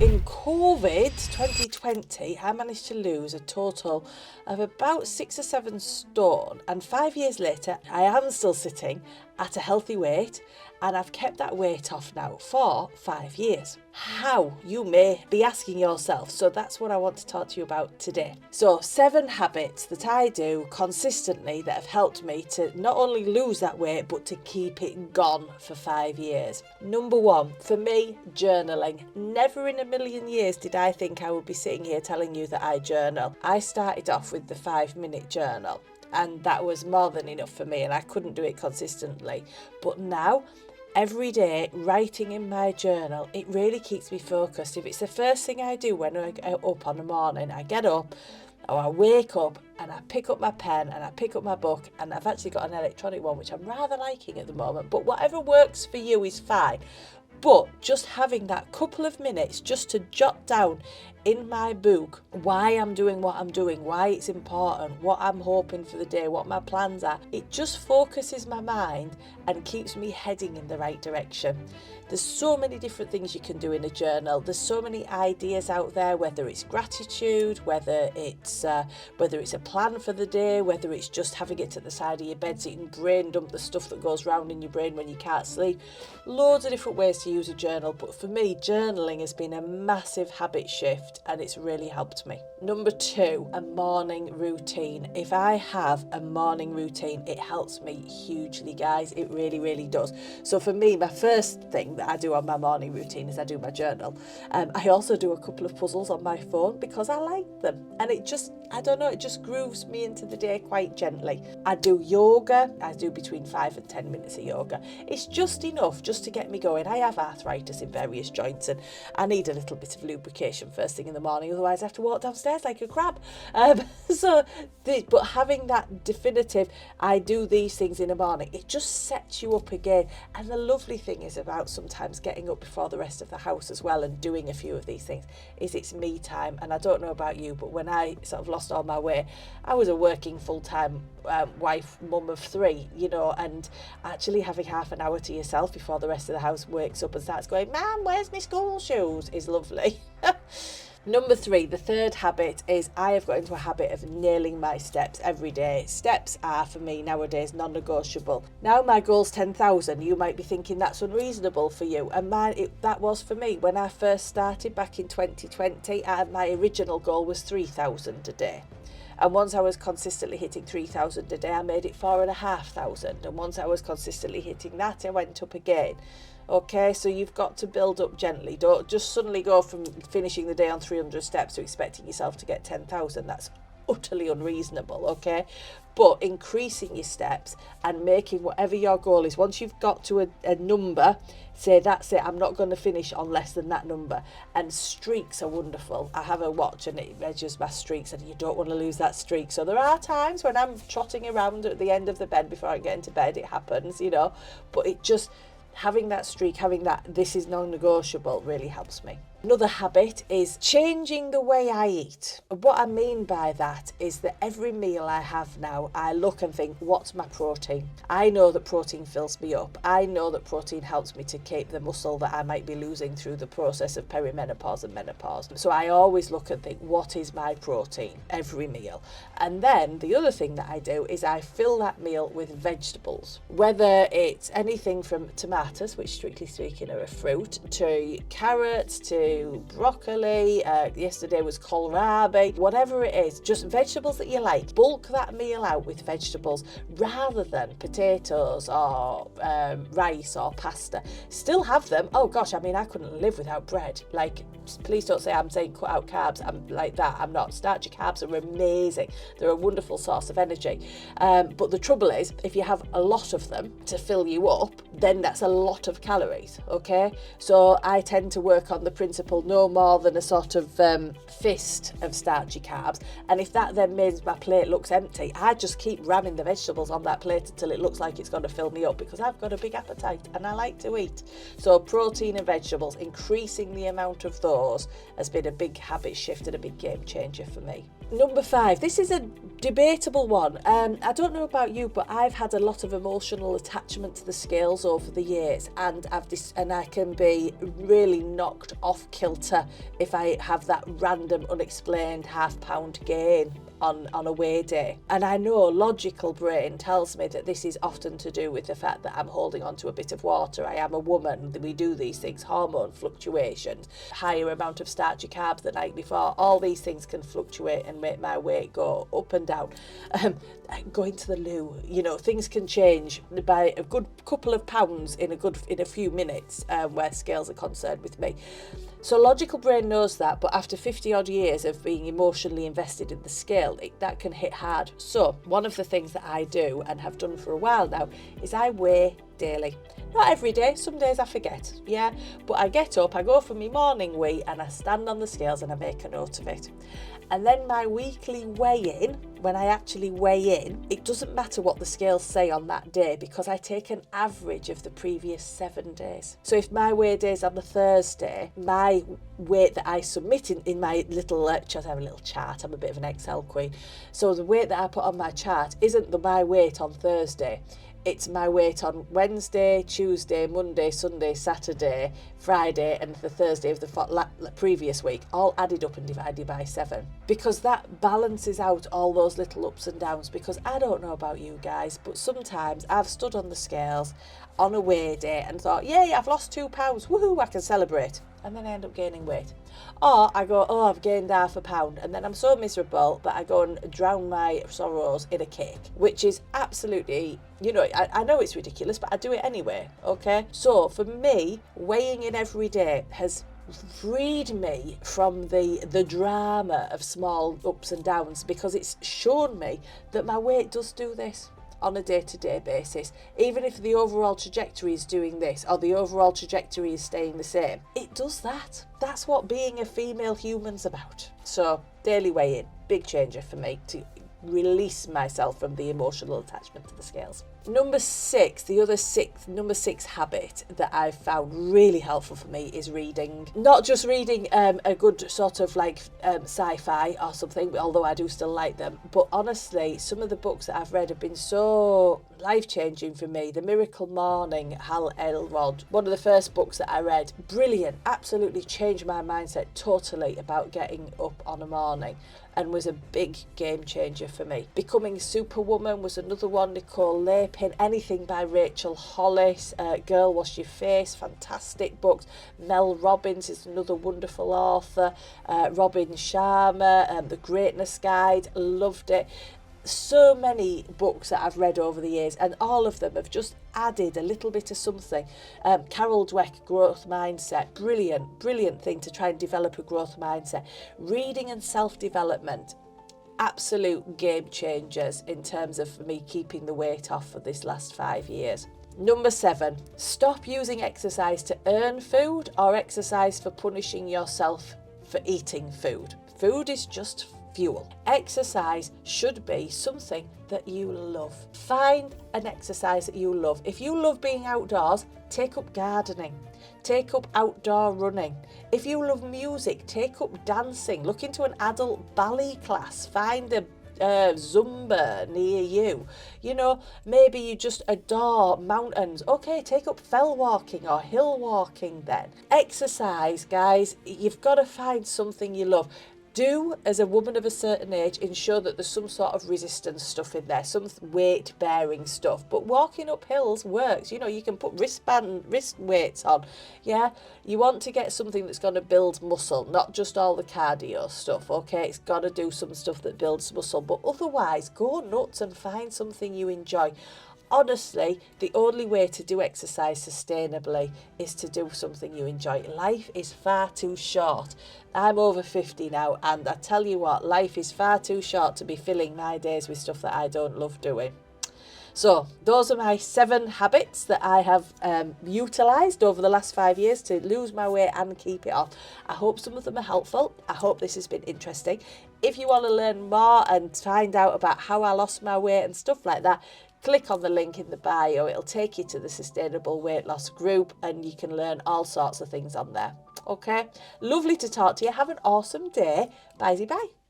in COVID 2020, I managed to lose a total of about 6 or 7 stone, and 5 years later, I am still sitting at a healthy weight, and I've kept that weight off now for 5 years. How, you may be asking yourself, so that's what I want to talk to you about today. So 7 habits that I do consistently that have helped me to not only lose that weight, but to keep it gone for 5 years. Number 1, for me, journaling. Never in a million years did I think I would be sitting here telling you that I journal. I started off with the 5-minute journal, and that was more than enough for me, and I couldn't do it consistently. But now, every day, writing in my journal, it really keeps me focused. If it's the first thing I do when I get up on the morning, I get up, or I wake up and I pick up my pen and I pick up my book, and I've actually got an electronic one, which I'm rather liking at the moment, but whatever works for you is fine. But just having that couple of minutes just to jot down in my book why I'm doing what I'm doing, why it's important, what I'm hoping for the day, what my plans are, it just focuses my mind and keeps me heading in the right direction. There's so many different things you can do in a journal. There's so many ideas out there, whether it's gratitude, whether it's a plan for the day, whether it's just having it at the side of your bed so you can brain dump the stuff that goes round in your brain when you can't sleep. Loads of different ways to use a journal, but for me, journaling has been a massive habit shift and it's really helped me. Number 2, a morning routine. If I have a morning routine, it helps me hugely, guys. It really, really does. So for me, my first thing that I do on my morning routine is I do my journal. I also do a couple of puzzles on my phone because I like them, and it just grooves me into the day quite gently. I do yoga. I do between 5 and 10 minutes of yoga. It's just enough just to get me going. I have arthritis in various joints and I need a little bit of lubrication first thing in the morning, otherwise I have to walk downstairs like a crab. But having that definitive, I do these things in the morning, it just sets you up again. And the lovely thing is about sometimes getting up before the rest of the house as well and doing a few of these things is it's me time. And I don't know about you, but when I sort of lost all my weight, I was a working full-time wife, mum of 3, and actually having half an hour to yourself before the rest of the house wakes up and starts going, "Mum, where's my school shoes?" is lovely. Number 3, the third habit is I have got into a habit of nailing my steps every day. Steps are, for me nowadays, non-negotiable. Now my goal's 10,000. You might be thinking that's unreasonable for you. And that was for me. When I first started back in 2020, my original goal was 3,000 a day. And once I was consistently hitting 3,000 a day, I made it 4,500. And once I was consistently hitting that, I went up again. Okay, so you've got to build up gently. Don't just suddenly go from finishing the day on 300 steps to expecting yourself to get 10,000. That's utterly unreasonable, okay? But increasing your steps and making whatever your goal is, once you've got to a number, say that's it, I'm not going to finish on less than that number. And streaks are wonderful. I have a watch and it measures my streaks, and you don't want to lose that streak. So there are times when I'm trotting around at the end of the bed before I get into bed, it happens, but it just, having that streak, having that this is non-negotiable really helps me. Another habit is changing the way I eat. What I mean by that is that every meal I have now, I look and think, what's my protein? I know that protein fills me up. I know that protein helps me to keep the muscle that I might be losing through the process of perimenopause and menopause. So I always look and think, what is my protein? Every meal. And then the other thing that I do is I fill that meal with vegetables. Whether it's anything from tomatoes, which strictly speaking are a fruit, to carrots, to broccoli, yesterday was kohlrabi, whatever it is, just vegetables that you like. Bulk that meal out with vegetables rather than potatoes or rice or pasta. Still have them. Oh gosh, I couldn't live without bread. Like, please don't say I'm saying cut out carbs. I'm like that. I'm not. Starchy carbs are amazing. They're a wonderful source of energy. But the trouble is, if you have a lot of them to fill you up, then that's a lot of calories, okay? So I tend to work on the principle no more than a sort of fist of starchy carbs, and if that then means my plate looks empty, I just keep ramming the vegetables on that plate until it looks like it's going to fill me up, because I've got a big appetite and I like to eat. So protein and vegetables, increasing the amount of those has been a big habit shift and a big game changer for me. Number 5, this is a debatable one. I don't know about you, but I've had a lot of emotional attachment to the scales over the years, and I can be really knocked off kilter if I have that random unexplained £0.5 gain on a weigh day. And I know logical brain tells me that this is often to do with the fact that I'm holding on to a bit of water. I am a woman, we do these things, hormone fluctuations, higher amount of starchy carbs the night before, all these things can fluctuate and make my weight go up and down. Going to the loo, things can change by a good couple of pounds in a few minutes where scales are concerned with me. So logical brain knows that, but after 50 odd years of being emotionally invested in the scale, that can hit hard. So one of the things that I do and have done for a while now is I weigh daily. Not every day, some days I forget, but I get up, I go for my morning wee and I stand on the scales and I make a note of it. And then my weekly weigh-in, when I actually weigh in, it doesn't matter what the scales say on that day because I take an average of the previous 7 days. So if my weigh day is on a Thursday, my weight that I submit in my little I have a little chart, I'm a bit of an Excel queen. So the weight that I put on my chart isn't my weight on Thursday. It's my weight on Wednesday, Tuesday, Monday, Sunday, Saturday, Friday, and the Thursday of the previous week, all added up and divided by 7. Because that balances out all those little ups and downs. Because I don't know about you guys, but sometimes I've stood on the scales on a weigh day and thought, yay, I've lost £2, woohoo, I can celebrate. And then I end up gaining weight. Or I go, I've gained £0.5, and then I'm so miserable that I go and drown my sorrows in a cake, which is absolutely, I know it's ridiculous, but I do it anyway, okay? So for me, weighing in every day has freed me from the drama of small ups and downs, because it's shown me that my weight does do this on a day-to-day basis. Even if the overall trajectory is doing this or the overall trajectory is staying the same, it does that. That's what being a female human's about. So daily weigh-in, big changer for me to release myself from the emotional attachment to the scales. Number 6 habit that I've found really helpful for me is reading. Not just reading a good sort of sci-fi or something, although I do still like them, but honestly, some of the books that I've read have been so life-changing for me. The Miracle Morning, Hal Elrod, one of the first books that I read, brilliant, absolutely changed my mindset totally about getting up on a morning, and was a big game changer for me. Becoming Superwoman was another one, Nicole Lapin, anything by Rachel Hollis, Girl Wash Your Face, fantastic books. Mel Robbins is another wonderful author, Robin Sharma, The Greatness Guide, loved it. So many books that I've read over the years, and all of them have just added a little bit of something. Carol Dweck, Growth Mindset, brilliant thing to try and develop a growth mindset. Reading and self-development, absolute game changers in terms of me keeping the weight off for this last 5 years. Number 7, stop using exercise to earn food or exercise for punishing yourself for eating food. Food is just fuel. Exercise should be something that you love. Find an exercise that you love. If you love being outdoors, take up gardening. Take up outdoor running. If you love music, take up dancing. Look into an adult ballet class. Find a Zumba near you. Maybe you just adore mountains. Okay, take up fell walking or hill walking then. Exercise, guys, you've got to find something you love. Do, as a woman of a certain age, ensure that there's some sort of resistance stuff in there, some weight bearing stuff. But walking up hills works. You can put wrist weights on. You want to get something that's going to build muscle, not just all the cardio stuff. Okay, it's got to do some stuff that builds muscle. But otherwise, go nuts and find something you enjoy. Honestly, the only way to do exercise sustainably is to do something you enjoy. Life is far too short. I'm over 50 now, and I tell you what, life is far too short to be filling my days with stuff that I don't love doing. So those are my 7 habits that I have utilised over the last 5 years to lose my weight and keep it off. I hope some of them are helpful. I hope this has been interesting. If you want to learn more and find out about how I lost my weight and stuff like that, click on the link in the bio. It'll take you to the Sustainable Weight Loss group, and you can learn all sorts of things on there. Okay, lovely to talk to you. Have an awesome day. Bye bye.